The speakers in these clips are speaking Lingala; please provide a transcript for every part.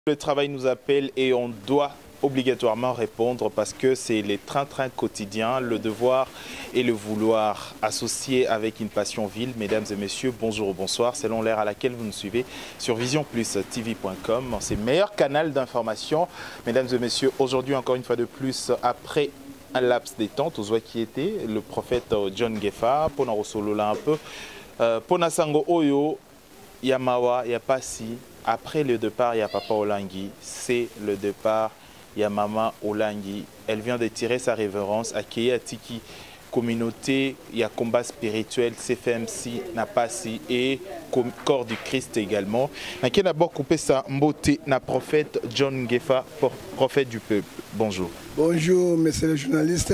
Le travail nous appelle et on doit obligatoirement répondre parce que c'est les trains-trains quotidiens, le devoir et le vouloir associés avec une passion ville. Mesdames et messieurs, bonjour ou bonsoir, selon l'ère à laquelle vous nous suivez sur visionplustv.com. C'est le meilleur canal d'information. Mesdames et messieurs, aujourd'hui encore une fois de plus, après un laps des temps, tous qui était le prophète John Ngefa, pour nous solo là un peu, pour nous sango oyo, Yamawa, Yapasi. Après le départ, il y a Papa Olangi, c'est le départ, il y a Maman Olangi. Elle vient de tirer sa révérence à Tiki, communauté, il y a combat spirituel, CFMC, Napasi et corps du Christ également. On a d'abord coupé sa beauté, na prophète John Ngefa, prophète du peuple. Bonjour. Bonjour, monsieur le journaliste.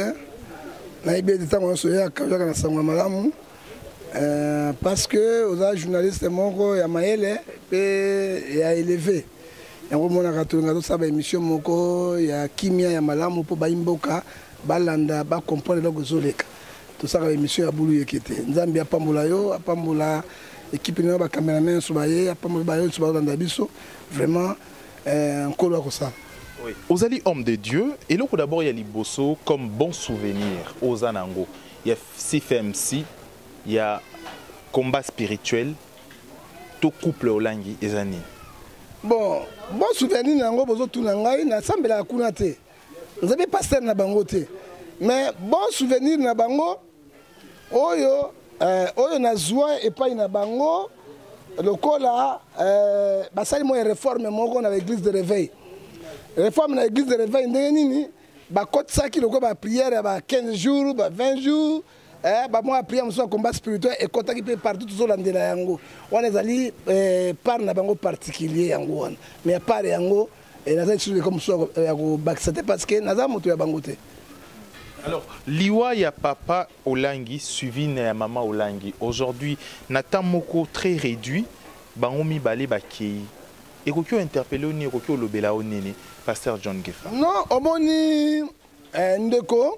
Parce que aux journalistes moko ya maele pe ya élevé yango mona katonga to saba émission moko ya kimia ya malamu po baimboka balanda ba comprendre loko zoleka to saba émission ya bulu yekete nzambi apambola yo apambola équipe na ba cameraman so baye apambola ba yo so balanda biso vraiment nkolo ko ça. Oui. Aux alliés hommes de Dieu et là d'abord il y a liboso comme bon souvenir aux anango il y a CFMC. Il y a combat spirituel, tout couple Olangi et Zani. Bon souvenir nango bozo tunangai na sambela kuna te. Nzabe pasteur na bango te. Mais bon souvenir na bango oyo na zwa et pas na bango lokola basali mo réforme moko na l'église de réveil. Réforme na l'église de réveil ndenge nini ba kotsaki loko ba prière ba 15 jours, ba 20 jours. Moi prier un combat spirituel et quand il peut partout tout dans la yango on est allé par na bango particulier yango mais par yango et na ça comme ça c'était parce que na moto ya bango te. Alors liwa ya papa Olangi suivi na maman Olangi aujourd'hui Nathan moko très réduit bango mi balé bakei et kokyo interpeller oni kokyo lobela onene pasteur John Ngefa. Non omoni ndeko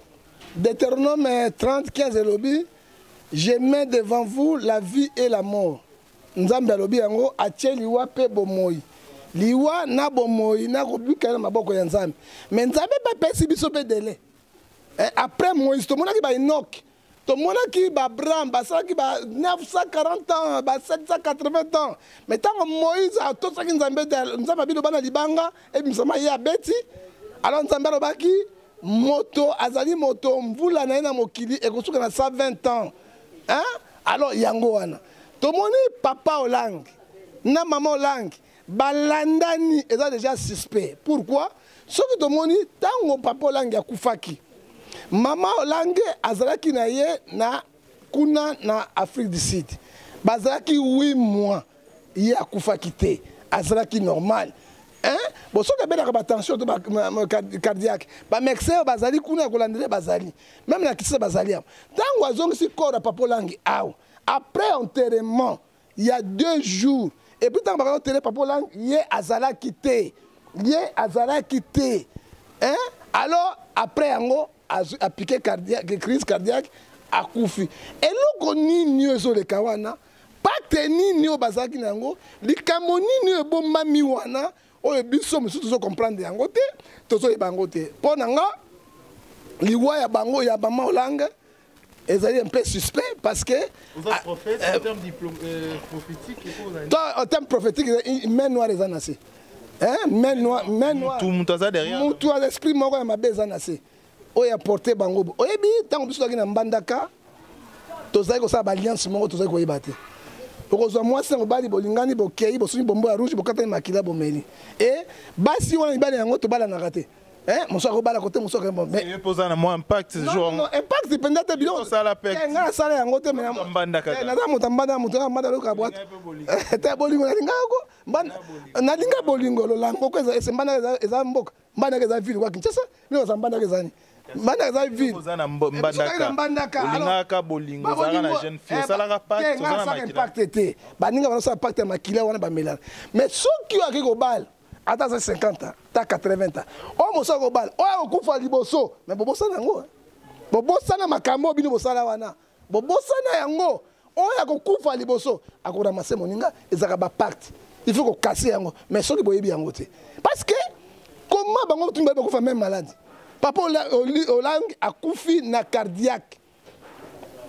Deutéronome 30:15 et lobby, je mets devant vous la vie et la mort. Nzambe lobby yango atie liwa pe bomoi. Liwa na bomoi na kobuka na maboko ya nzambe. Mais nzambe pa pesi biso pe délai. Après Moïse to mona ki ba Enoch, to mona ki ba Abraham, ba ça ki ba 940 ans, ba 780 ans. Mais tant Moïse a tout ça ki nzambe bilo bana libanga et bisama ya beti. Alors nzambe lobaki moto azali moto mvula na mokili ekosuka na 120 ans hein alors yango wana tomoni papa Olangi na maman Olangi balandani eza déjà suspect. Pourquoi? Soki tomoni tango papa Olangi akufaki maman Olangi azalaki na ye na kuna na Afrique du Sud bazalaki 8 mois ye akufaki te azalaki normal. Hein? Bon, si on a une tension cardiaque, les médecins bazali kuna kolandere bazali. Même la kisa bazali. Tant que si corps à Papa Olangi, après enterrement, il y a 2 jours. Et puis tant que enterré Papa Olangi, il y a azala quitté. Hein? Alors après ango appliqué cardiaque, crise cardiaque à Koufi. Et là qu'on ni mieux sur le kawana, pas tenir ni au bazaki nango, li kamoni ni bon mami wana. Oye biso musu tozo comprendre yango te tozo yebango te pona nga liwa ya bango ya bama Olangi ezali un peu suspect parce que vous êtes prophète en termes prophétique et quoi en termes prophétiques main noire les anasi hein main noire tout mutaza derrière tout l'esprit moko ya mabe zanasi oya porter bango oyebi tango biso na mbandaka tozali ko sa alliance moko tozali ko yebate. Parce que moi, c'est un bali bolingani bokei bosuni bombo ya rouge bokata makila bomeli. Et basi wana ibali yango to bala na raté. Hein, mon soir bala côté mon soir bon. Mais posant moi impact ce jour. Non, impact dépendant de bilo. Ça la paix. Nga sala yango te mais mbanda kaka. Na mutambanda mutambanda lo ka boîte. Ta bolingo na linga ko. Na linga bolingo lo lango ko eza mbanda eza mboka. Mbanda eza ville kwa Kinshasa. Ni za mbanda kezani. Mbanda za ville. Posana mbandaka. Olingaka bolingo za na jeune fille. Ça la patte, ça na impact te. Baninga bana sa impact makila wana ba melana. Mais soki yo akiko bal ata 50 ans, ta 80 ans. O mo sa ko bal, o okufa liboso, mais bobosa nango. Bobosa na makambo bino bosala wana. Bobosa na yango. O ya ko kufa liboso, akoramase moninga ezaka ba pacte. il faut qu'on casse yango mais soki boyebi yango te parce que comment bango tumba ba ko fa même malade papa Olang akufi na cardiaque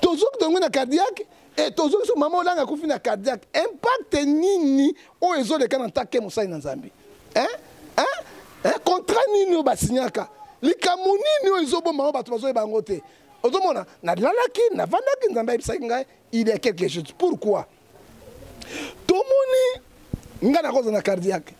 toujours que na cardiaque et toujours que maman Olang akufi na cardiaque impact nini o ezo de kana take musai na Nzambe contrat nini ba signaka likamu nini o ezo bo maman bato bazo bango te ozomona na lalaki na vandaki Nzambe bisaki ngai il y a quelque chose pourquoi tomoni nga na cause na cardiaque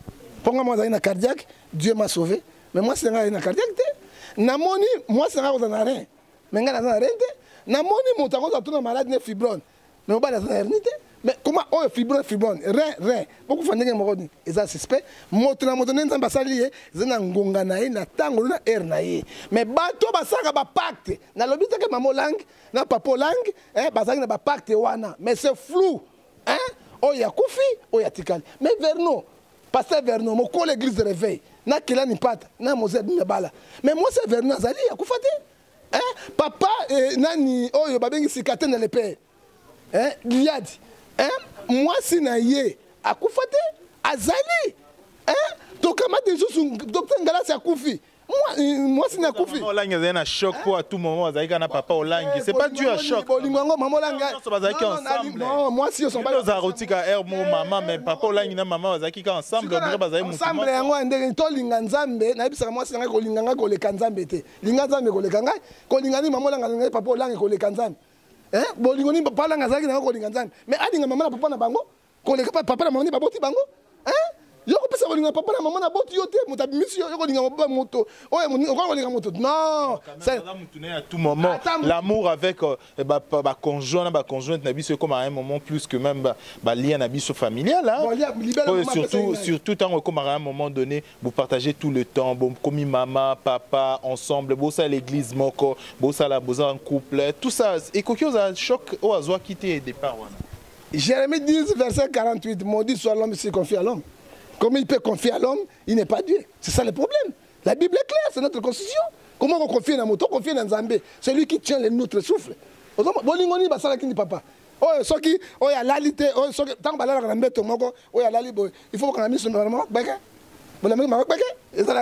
ponga moi na cardiaque Dieu m'a sauvé mais moi c'est na cardiaque te na moni moi c'est cause na rein mais nga na rein te na moni mon tango za tuna malade ne fibrone mais ba na hernie te mais comment oh fibrone rein beaucoup fandenge mo kodi eza suspect moto na Nzambe asali zena ngonga na ye na tango na air na ye mais bato basaka ba pacte na lobita ke Maman Olang na Papa Olang basaki na ba pacte wana mais c'est flou oh ya kufi oh ya tikali mais Verno pasteur Verno mo ko l'église de réveil na kila ni pata na Mozart bala mais moi c'est Verno azali ya kufate papa nani oyo babengi sikate na le père liadi moi si na ye akufate azali to kama des choses docteur Ngala c'est akufi moi si na kufi Maman Olang est un choc pour à tout moment azali na papa Olang c'est pas dû à choc bolingo Maman Olang non moi si sont pas nos arotika mon maman mais papa Olang na maman azali ka ensemble on bazali ensemble yango ndenge to linga Nzambe na bisaka moi si nga ko linga nga ko le kanzambe te linga Nzambe ko le kanga ko linga ni Maman Olang na papa Olang ko le kanzambe bolingo ni papa Olang azali na ko linga Nzambe mais alinga maman na papa na bango ko le papa na maman ni baboti bango yo ko pesa bolinga papa na maman na boti yo te mutabi misio yo ko linga baba moto oye ko linga moto non c'est à tout moment l'amour avec ba conjoint ba conjointe na biso comme à un moment plus que même ba lien na biso familial surtout tant comme à un moment donné vous partagez tout le temps bon comme maman papa ensemble bossa l'église moko bossa la bossa en couple tout ça et quelque chose à choc au azwa quitter départ wana Jérémie 10 verset 48 maudit soit l'homme s'il confie à l'homme. Comment il peut confier à l'homme? Il n'est pas Dieu. C'est ça le problème. La Bible est claire, c'est notre constitution. Comment on confie dans moto, confie dans Nzambe, celui qui tient notre souffle. Bolingoni basala kini papa. Oh soki, oh ya lalité, oh soki tant balala na mbeto moko, oh ya lali boy. Il faut qu'on a mis sur normalement baka. Bolami ma baka. Et ça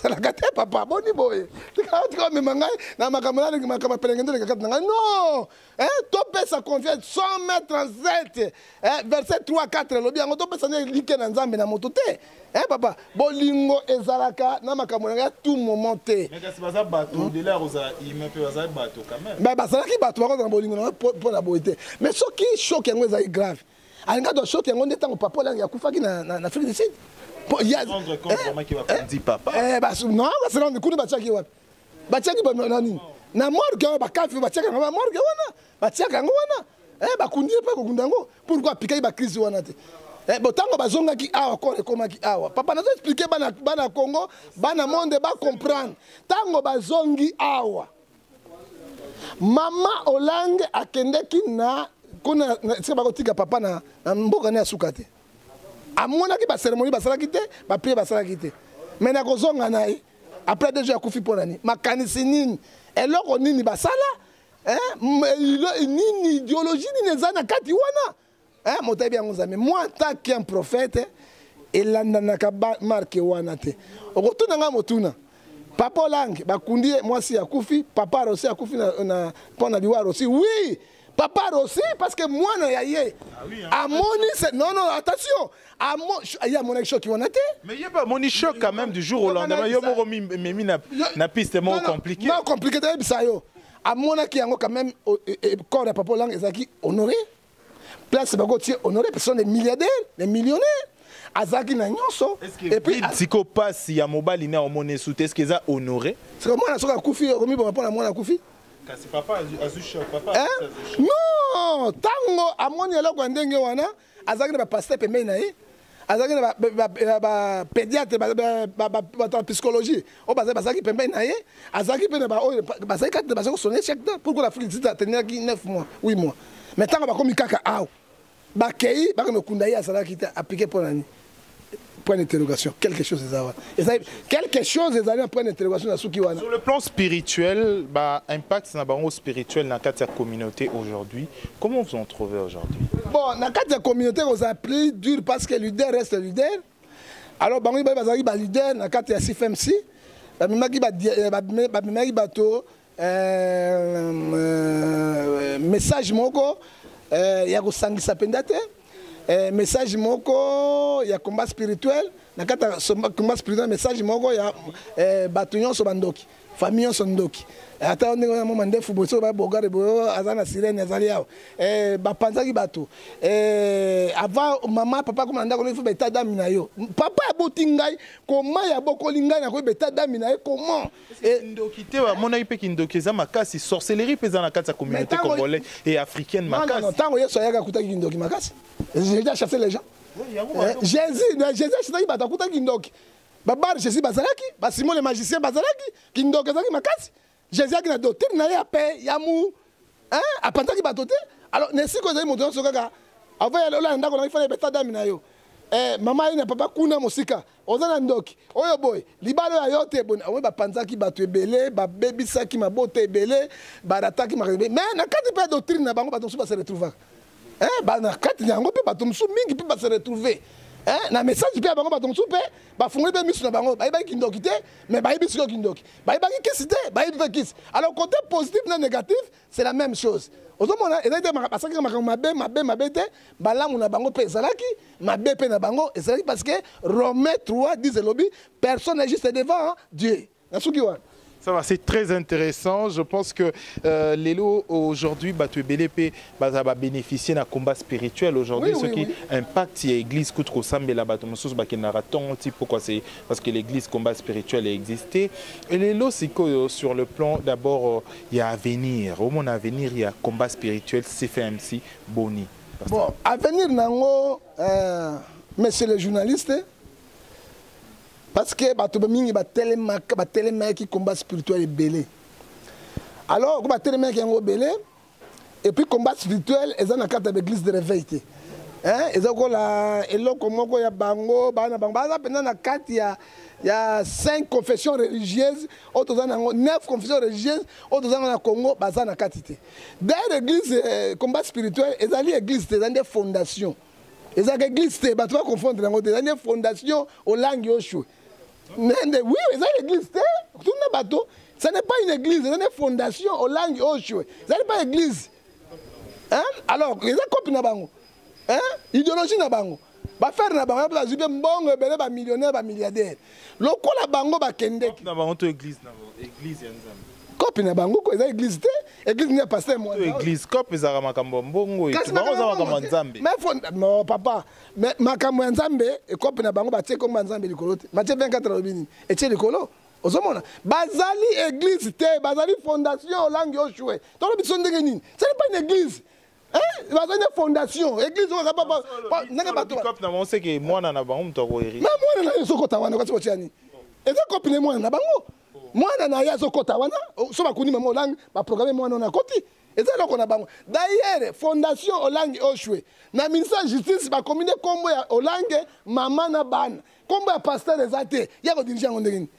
la gâté papa, boni boy. Tu quand même mangai na makamala ni makama pelengendo le kakata nga. Non! Topé sa confiance 100 mètres 7. Verset 3 4 lobi ngo topé sa ne like na Nzambe na moto te. Papa, bolingo ezalaka na makamala tout moment te. Mais c'est pas ça bateau de là rosa, il me peut ça bateau quand même. Bah ça qui bateau na bolingo pour la beauté. Mais ce qui choque ngo ezali grave. Alinga do choque ngo ndetango papa Olang ya kufaki na Afrique du Sud. Il y a rendre compte vraiment qui va dire papa. Non, c'est là on écoute bachaki wa. Bachaki ba nani. Na morgue ba kafi bachaka na morgue wana. Bachaka ngo wana. Ba kundie pa ko kundango. Pourquoi piquer ba crise wana te. Botango bazonga ki awa ko rekoma ki awa. Papa nazo expliquer bana Congo, bana monde ba comprendre. Tango bazongi awa. Mama Olang akendeki na kuna se ba kotika papa na mboka na sukate. Amonaki ba cérémonie basala kité ba prier basala kité mais na kozonga nae après déjà akufi ponani makanisi nini eloko nini basala nini idéologie nini ezana kati wana motabi yango Nzambe moi en tant qu'un prophète elandanaka marque wana te okotuna nga motuna papa Olang bakundi mwasi akufi papa aussi akufi na pona liwaro aussi oui papa aussi parce que moi na yaye amoni non attention il y a mon choc qui on a été mais il y a pas mon choc quand même du jour au lendemain yo mo memi na piste mo compliqué non compliqué de bisayo amona ki yango quand même corps de papa Olang ezaki honoré place ba gotier honoré parce que sont des milliardaires des millionnaires azaki na nyonso et puis psychopathe ya mobali na omone soute est-ce que ça honoré c'est comment na soka kufi komi ba pona mwana kufi kasi papa azucho papa non tango amoni eloko ndenge wana azaki na ba pasteur pembeni na ye azaki na ba pédiatre ba psychologie o bazaki pembeni na ye azaki pe na ba bazaki kati bazaki sonner chaque temps pourquoi la Afrique du Sud a tenu 9 mois 8 mois mais tango ba komi kaka aw ba kei ba me kunda ye azalaki ta appliquer pour nani point d'interrogation. Quelque chose quelque chose est allé en point d'interrogation dans Soukiwana. Sur le plan spirituel, bah, impact c'est un spirituel dans la communauté aujourd'hui. Comment vous en trouvez aujourd'hui? Bon, dans la communauté, on a pris dur parce que le leader reste le leader. Alors, il y a un leader dans la CFMC. Il y a un message moko, il y a un message moko, il y a combat spirituel. Dans le combat spirituel, message moko, il y a bataillon sur Bandoki, famille sur Bandoki. Ata on est un moment de football, so ba boga de boyo, azana sirène azali yao. Ba panzaki bato. Avant maman papa comme anda ko il faut beta damina yo. Papa a botingai, comment ya boko lingai na ko beta damina yo comment? Ndokité wa mona ipe kindokeza makasi sorcellerie pesa na kati ya communauté congolaise et africaine makasi. Non, tango yeso yaka kutaki kindoki makasi. J'ai déjà chassé les gens. Jésus a chassé bata kutaki kindoki. Babar Jésus bazalaki, ba Simon le magicien bazalaki, kindokezaki makasi. Jésus a dit doctrine na ya paix yamu hein apantaki batote alors nesi ko zali moto sokaka avant ya lola ndako na ifana beta damina yo mama ina papa kuna mosika ozana ndoki oyo boy libalo ya yote bon awe bapanzaki bato ebele ba bebisaki mabote ebele barataki makebe mais na kati pa doctrine na bango bato so ba se retrouver ba na kati yango pe bato musu mingi pe ba se retrouver na message pe bango bato musu pe ba fungoli pe misu na bango ba ibaki ndoki te mais ba ibisi ko ndoki ba ibaki kisi te ba ibaki kisi alors côté positif na négatif c'est la même chose ozomona ezali basaki mabe te balamu na bango pe ezalaki mabe pe na bango ezalaki parce que Romains 3 dit lobby personne n'est juste devant Dieu na suki wana. Ça va, c'est très intéressant. Je pense que l'élo aujourd'hui, BLP va bénéficier d'un combat spirituel aujourd'hui. Ce qui impacte l'église contre Sambe la Batomoussous Bakenaraton. Pourquoi c'est parce que l'église combat spirituel a existé. Et l'élo, c'est que sur le plan d'abord, il y a avenir. Au moins, avenir, il y a combat spirituel, CFMC, Boni. Bon, avenir, nango, monsieur le journaliste. Parce que bato mingi batelema qui combat spirituel est belé. Alors ko batelema qui est belé et puis combat spirituel ils ont la carte de l'église de réveil. Hein, ils ont la eloko moko ya bango bana bango bana pendant la carte il y a 5 confessions religieuses, autres en 9 confessions religieuses, autres en Congo bazana na carte. Dans l'église combat spirituel, ils ont l'église des fondations. Ils ont l'église ba tu vas confondre dans des fondations au langue yoshua. Oui, ils ont l'église, tout le bateau. Ce n'est pas une église, c'est une fondation au langue Oshwe. Ce n'est pas une église. Hein? Alors, ils ont copié Nabango. Hein? Idéologie Nabango. Ba faire Nabango, ba zibe mbongo, ba millionnaire, ba milliardaire. Loko la bango ba kende. Nabango to église église yanzam. Copie Nabango, ils ont église, église n'est pas pasteur moi. Église copie za makambo mbongo et tu bango za makambo nzambe. Mais non papa, mais makambo nzambe et copie Nabango ba tie comme nzambe likolo. Ba tie 24 robini et tie likolo. Ozomona bazali église te bazali fondation langue yoshwe to lo biso ndenge nini ce n'est pas une église hein bazali une fondation église on va pas nanga bato na on sait que moi na bango mtoko eri mais moi na sokota wana kwa tiani eza copine moi na bango moi na ya sokota wana so bakuni mama langue ba programmer moi na koti eza loko na bango d'ailleurs fondation langue yoshwe na ministère justice ba commune kombo ya langue mama na bana kombo ya pasteur ezate ya ko diriger ngondengini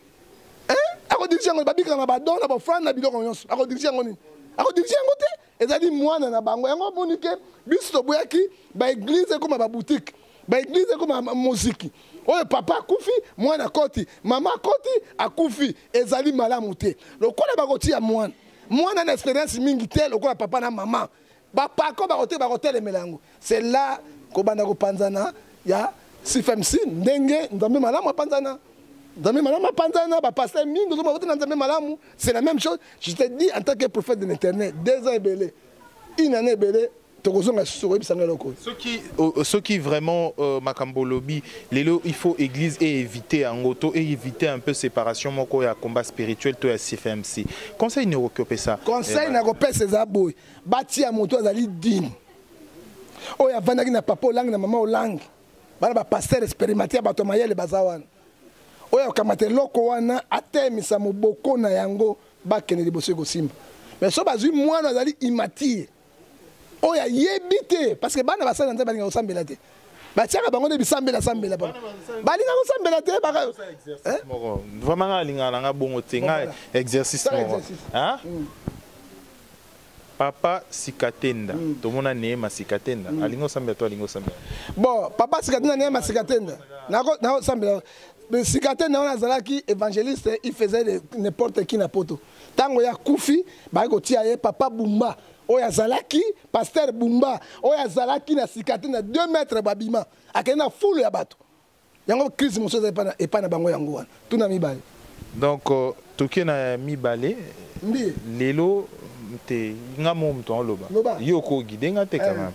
ako dirige ngo babika na badon na bafran na biloko nyonso ako dirige ngo nini ako dirige ngo te ezali mwana na bango yango bonike biso boyaki ba église comme ba boutique ba église comme musique oyo papa akufi mwana koti mama koti akufi ezali malamu te lokola bakoti ya mwana na expérience mingi te lokola papa na mama bapako bakote melango c'est là ko banda ko panzana ya CFMC ndenge ndombe malamu panzana. C'est la même chose. Je te dis en tant que prophète de l'Internet, 2 ans et belé, une année belé, ceux qui vraiment Makambo lobby, il faut église et éviter en auto et éviter un peu séparation moko ya combat spirituel to ya CFMC. Conseil ne recopé ça. Conseil na recopé ces aboy. Bati a moto azali din. O ya vanaki na papa langue na maman langue. Bana ba pasteur expérimenté ba to mayele bazawana. Oya kamate loko wana atemisa moboko na yango bakene liboso ekosimba mais so bazwi mwana azali immature oya yebite parce que bana basala nzambe balinga kosambela te batiaka bango nde bisambela sambela bango balinga kosambela te vraiment alinga nanga bongo te nga exercice moko papa sikatenda tomona neema sikatenda alinga osambela to alinga osambela bon papa sikatenda neema sikatenda nako sambela sikatenda on azalaki évangéliste il faisait n'importe qui na poto tango ya kufi ba ko tia ye papa Bumba oyo azalaki pasteur Bumba oyo azalaki na sikatenda 2 mètres babima akena foule ya bato yango crise mosoza epa na bango yango wana tuna mibale donc toke na mibale lelo te nga mo mto loba yoko gidenga te quand même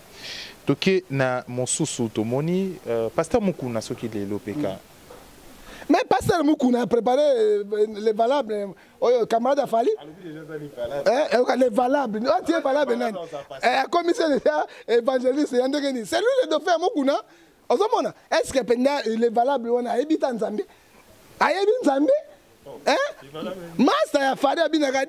toke na mosusu tomoni pasteur Mukuna soki lelo peka mais pasteur Mukuna a préparé les valables camarade Fali les valables tu es valable nani commissaire déjà évangéliste yandekeni c'est lui le dauphin Mukuna ozomona est-ce que penda les valables wana ayebita nzambe ayebi nzambe master ya Fali abinaka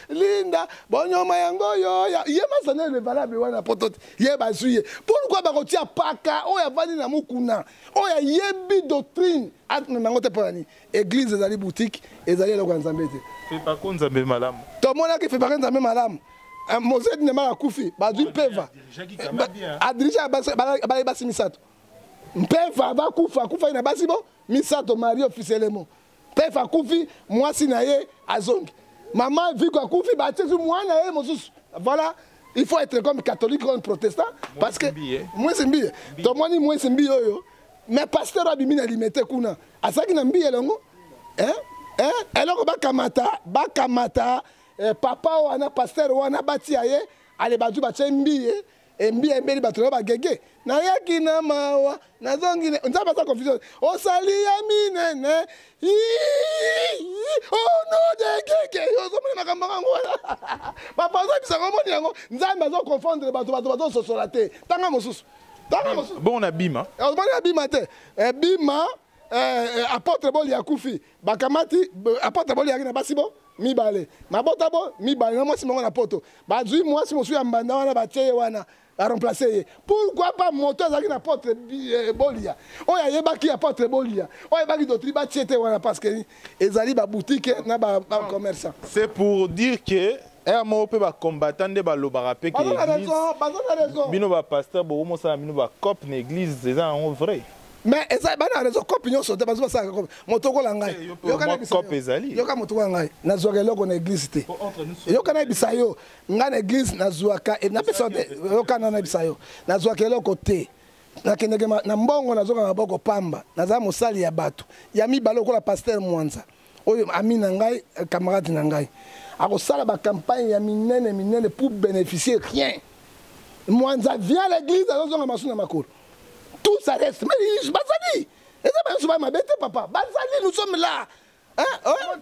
linda bonyoma yango yo ye master ne le valable wana potote ye basuye pourquoi bakotia paka oya vandi na Mukuna oya yebi doctrine atme nango te polani église ezali boutique ezali eloko nzambe te fait pas kon nzambe malamu to mona ki fait pas nzambe malamu Mozet ne mala kufi bazui peva adirija basi misato mpeva va kufa ina basi bo misato mari officiellement peva kufi mwasi na ye azongi maman viko kufi ba tsesu mwana ye mosusu voilà il faut être comme catholique comme protestant parce que moi c'est mbiye to moni moi c'est mbiye oyo mais pasteur abimi na limité kuna asaki na mbiye longo eloko bakamata papa wana pasteur wana batia ye ale baju batie mbiye mbiye mbeli bato ba gege na yaki na mawa na zongi nzaba sa confusion osali ya minene oh no de gege yozo mona makamba ngo papa zo bisa ngomoni yango nzamba zo confondre bato sosola te tanga mosusu bon on abima te bima apôtre boli ya kufi bakamati apôtre boli ya na basibo mibale mabota bo mibale na mwasi mongo na poto bazui mwasi mosu ya mbanda wana batie wana a remplacer pourquoi pas moto azaki na apôtre bolia oya yebaki apôtre bolia oya baki d'autres batie te wana parce que ezali ba boutique na ba commerçant c'est pour dire que mo pe ba combattant de ba lobara pe que raison bino ba pasteur bo mo sa bino ba cop na église c'est ça en vrai. Mais ça ba na raison copinion sauté parce que ça motoko la ngai yo kana cop ezali yo ka motoko la ngai na zoka eloko na église te yo kana bisayo nga na église na zoka et na personne yo kana na bisayo na zoka eloko te na kendeke na mbongo na zoka maboko pamba na za mosali ya bato ya mibalo ko la pasteur Mwanza oyo ami na ngai camarade na ngai akosala ba campagne ya minene pour bénéficier rien Mwanza vient à l'église azonga masuna makolo. Tout ça reste. Mais Bazali, papa. Bazali, nous sommes là.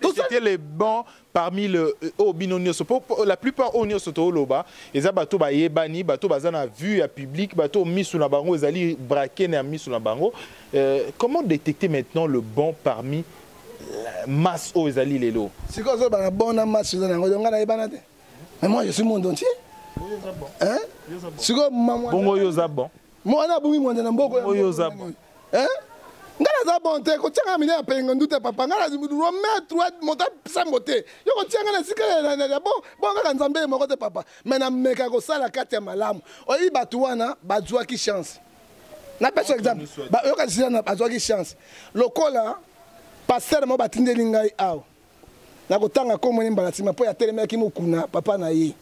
C'était les bons parmi le Binonio Sopo. La plupart au Soto Loba, les abato ba yebani, bato bazana vu à public, bato mis sous la bango, ils allaient braquer et mis sous la bango. Comment détecter maintenant le bon parmi la masse aux ali lelo? C'est quoi ça, la bonne masse? Mais moi, je suis monde entier. Hein? C'est quoi maman? Bongo yozabon. Moi, on a beaucoup de gens yozabon. Hein? Ngala za bonté ko tianga mine ya penga ndute papa ngala zimudu mettre monta sambote yo ko tianga na sika na bon ngaka nzambe moko te papa mais na meka ko sala kati ya malamu oyi batu wana bazwa ki chance na peso exemple ba yo ka sila na bazwa ki chance lokola pasteur mo batindeli ngai aw na ko tanga ko moni mbalatima po ya telemaki mukuna papa na ye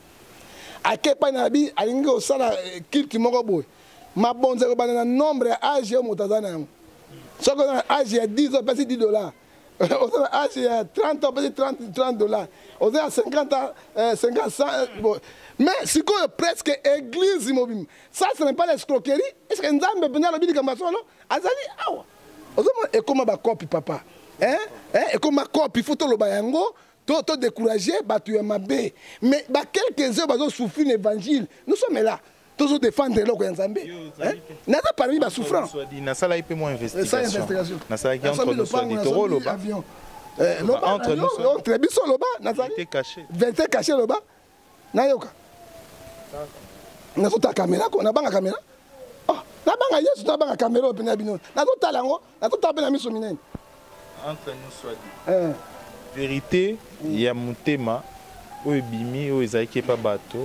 akepa na bi alingi ko sala kilti moko boy mabonze ko bana na nombre ya age yo motazana yango. Si on a âge à 10 ans, c'est 10 $. On a âge à 30 ans, c'est 30 $. On a 50 ans, 50 100. Mais si on a presque église immobile, ça ce n'est pas l'escroquerie. Est-ce que nous avons besoin de dire que nous Azali, awa. Et comment ma copie papa? Et comment ma copie faut le bayango? Tout découragé, tu es ma bé. Mais quelques heures, ils souffrent l'évangile. Nous sommes là. Toujours défendre l'eau en Zambie. N'a pas parmi ma souffrance. Na sala ipe mo investigation. Na sala qui entre nous soit dit toro loba. Entre nous entre biso loba na sala. Vente caché loba. Na yoka. Na sota caméra ko na banga caméra. Oh, na nabanga yesu nabanga caméra opena bino nazotala yango nazotala mpe na miso minene entre nous soit dit vérité ya motema oyo ebimi oyo ezalaki epa bato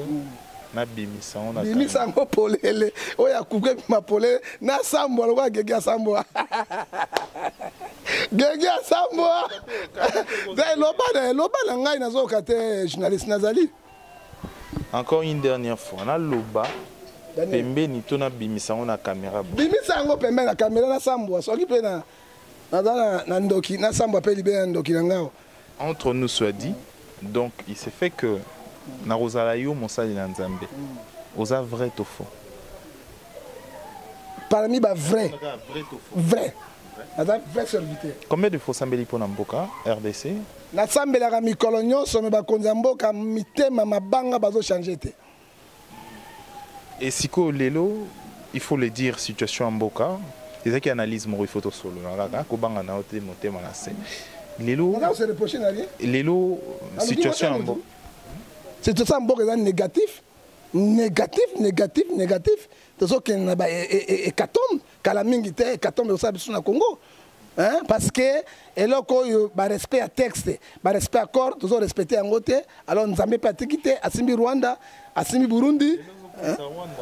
nabimisa yango bimisa yango polele oyo akuke ebima polele nasambwa lokola gege asambwa gege asambwa loba na ngai nazoyoka te journaliste nazali encore une dernière fois naloba pembeni to nabimisa yango na caméra bimisa yango pembeni na caméra nasambwa soki mpe naza na ndoki nasambwa mpe libele na ndoki na ngao entre nous soit dit donc il se fait que na kozala yo mosali na nzambe oza vrai to faux parmi ba vrai naza vrai serviteur combien de fois sambeli mpona mboka RDC nasambelaka mikolo nyonso me bakonzi ya mboka mitema mabanga bazochange te et sikoyo lelo il faut le dire situation ya mboka ezaki analyse moko ifo tosolola kaka kobanga na yo te motema na se lelo situation ya mboka situation ya mboka eza négatif tozokende na bahécatombe kala mingi te hécatombe ezosala biso na Congo parce que eloko oyo barespect ya texte barespect ya corps tozorespecte yango te alors nzambe mpe atiki te asimbi Rwanda asimbi Burundi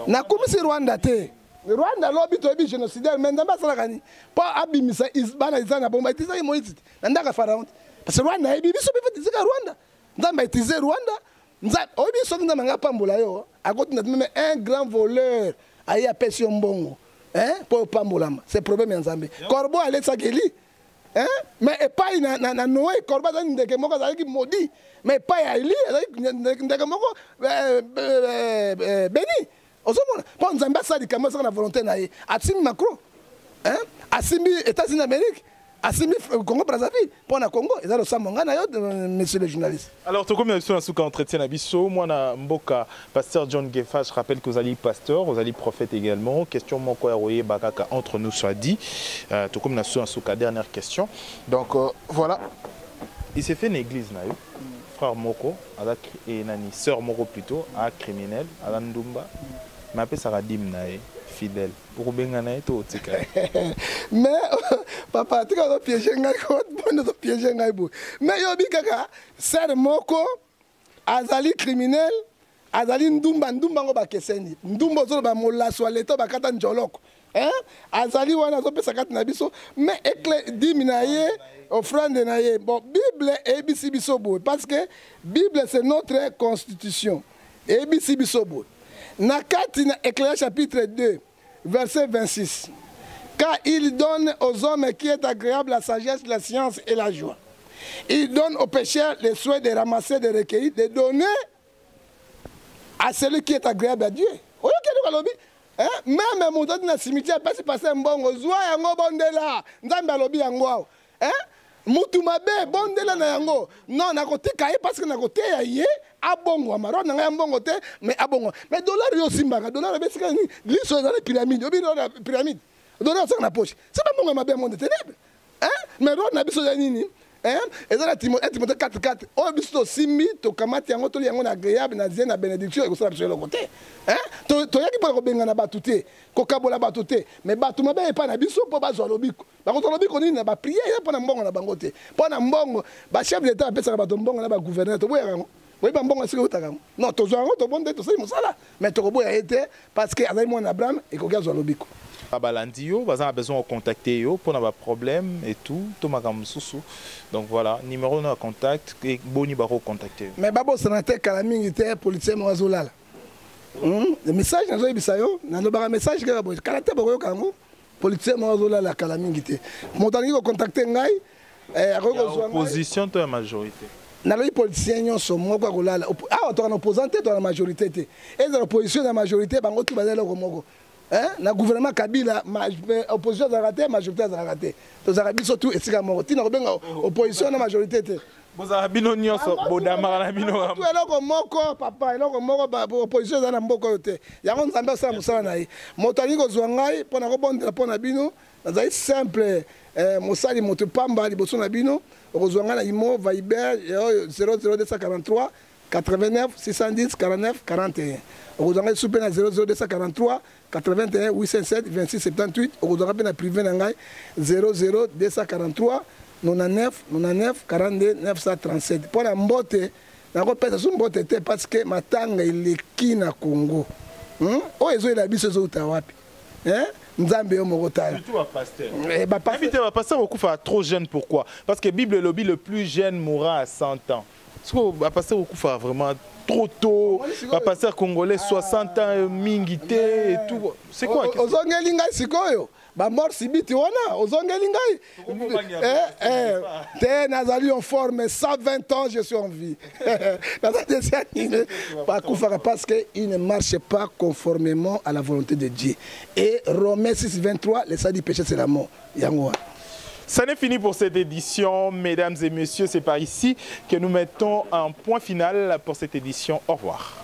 nakumisi Rwanda te Rwanda lobi toyebi génocidaire mais nzambe asalaka nini mpo abimisa bana eza na bomba etizaki Moïse te na ndaka Pharaon te parce que Rwanda ayebi biso mpe etizaka Rwanda nzambe aetize Rwanda oyebi soki nzambe anga pambola yo akotinda meme un grand voleur aye apesi yo mbongo mpo opambolama c'est problème ya nzambe corbeau alesaki Eli mais epai na Noé corbeau azali ndeke moko azalaki modi mais epai ya Eli azalaki ndeke moko béni ozomona mpo nzambe asali kamo esaka na volonté na ye asimbi Macron asimbi États-Unis d'Amérique asimbi Congo Brazzaville mpo na Congo eza losambo ngai na yo monsieur le journaliste. Alors tokomi na biso na suka entretien na biso mwana mboka pasteur John Gefa, je rappelle que vous allez pasteur vous allez prophète également question moko ya koyeba kaka entre nous soit dit tokomi na biso na suka dernière question donc voilà il s'est fait une église na yo frère moko ala et nani sœur moko plutôt a criminel ala ndumba mais apesaka dim na ye fidèle pour benga na ye to otika mais papa tika zo piéger ngai ko bondo zo piéger ngai bo mais yobi kaka sœur moko azali criminel azali ndumba ngo bakeseni ndumba zo ba molaso leto bakata njoloko azali wana zo pesa kati na biso mais éclair dim na ye offrande na ye bon Bible ebisi biso bo parce que Bible c'est notre constitution ebisi biso bo na kati na Éclairage chapitre 2 verset 26 car il donne aux hommes qui est agréable la sagesse, la science et la joie. Il donne aux pécheurs les souhaits de ramasser, de recueillir, de donner à celui qui est agréable à Dieu. Même mon dans le cimetière, pas si passer un bon zoa yango bondela, nzambe alobi yango. Mutu mabe bondela na yango. Non, na kote kaye parce que na kote ya ye abongo amaro na ngai mbongo te mais abongo. Mais dollar yo simbaka, dollar be sika ni liso dans les pyramides, obi dans la pyramide. Dollar ça na poche. C'est pas bongo mabe monde ténèbres. Mais ro na biso ya nini? Et dans la Timothée 4:4, oh biso simbi to kamati yango to yango na agréable na zena bénédiction et ko sala biso le côté. To yaki pa ko benga na batute, ko kabola batute, mais batu mabe pa na biso po bazwa lobiko. Ba ko lobiko nini na ba prier po na mbongo na bango te. Po na mbongo ba chef d'état pesa ba mbongo na ba gouverneur to boya yango. Oui ba mbongo sika utaka. Non to zo yango to bonde to sali musala, mais to ko boya été parce que azali mon Abraham et ko gazwa lobiko. Balandi yo, baza a besoin de contacter yo pour avoir problème et tout, to makam susu. Donc voilà, numéro de contact et boni baro contacter. Mais babo sénateur kala mingi te policier mo azolala. Le message nazo yebisa yo, na no ba message ka bo kala te boko kango policier mo azolala kala mingi te. Motangi ko contacter ngai opposition to la majorité. Na le policier nyonso moko kolala. Ah to na opposant to la majorité te. Et dans l'opposition la majorité bango tu bazela ko moko. Na gouvernement Kabila opposition za raté majorité za raté to za biso tout esika moko tina kobenga opposition na majorité te boza bino nyonso bodama na bino to eloko moko papa eloko moko ba opposition za na mboko te yango nzambe sa musala na ye moto ali kozwa ngai pona ko bondela pona bino za simple mosali moto pamba liboso na bino kozwa ngai na imo Viber 00243 89 610 49 41. Vous avez souper na 00243 81 807 26 78. Vous avez na privé na 00243 99 99 42 937. Pour la mbote, na ko pesa su mbote te parce que matanga ileki na Congo. O ezo ila biso zo utawapi. Nzambe yo mokotala. Surtout à pasteur. Invité à pasteur okufa trop jeune, pourquoi? Parce que Bible lobby le plus jeune mourra à 100 ans. Est-ce que pasteur okufa vraiment trop tôt? Pasteur congolais 60 ans mingité et tout. C'est quoi? Ozongeli ngai sikoyo. Ba mort sibiti wana ozongeli ngai. Te nazali en forme 120 ans je suis en vie. Parce qu'il ne marche pas conformément à la volonté de Dieu. Et Romains 6 23, le salaire du péché c'est la mort. Yangoa. Ça n'est fini pour cette édition, mesdames et messieurs. C'est par ici que nous mettons un point final pour cette édition. Au revoir.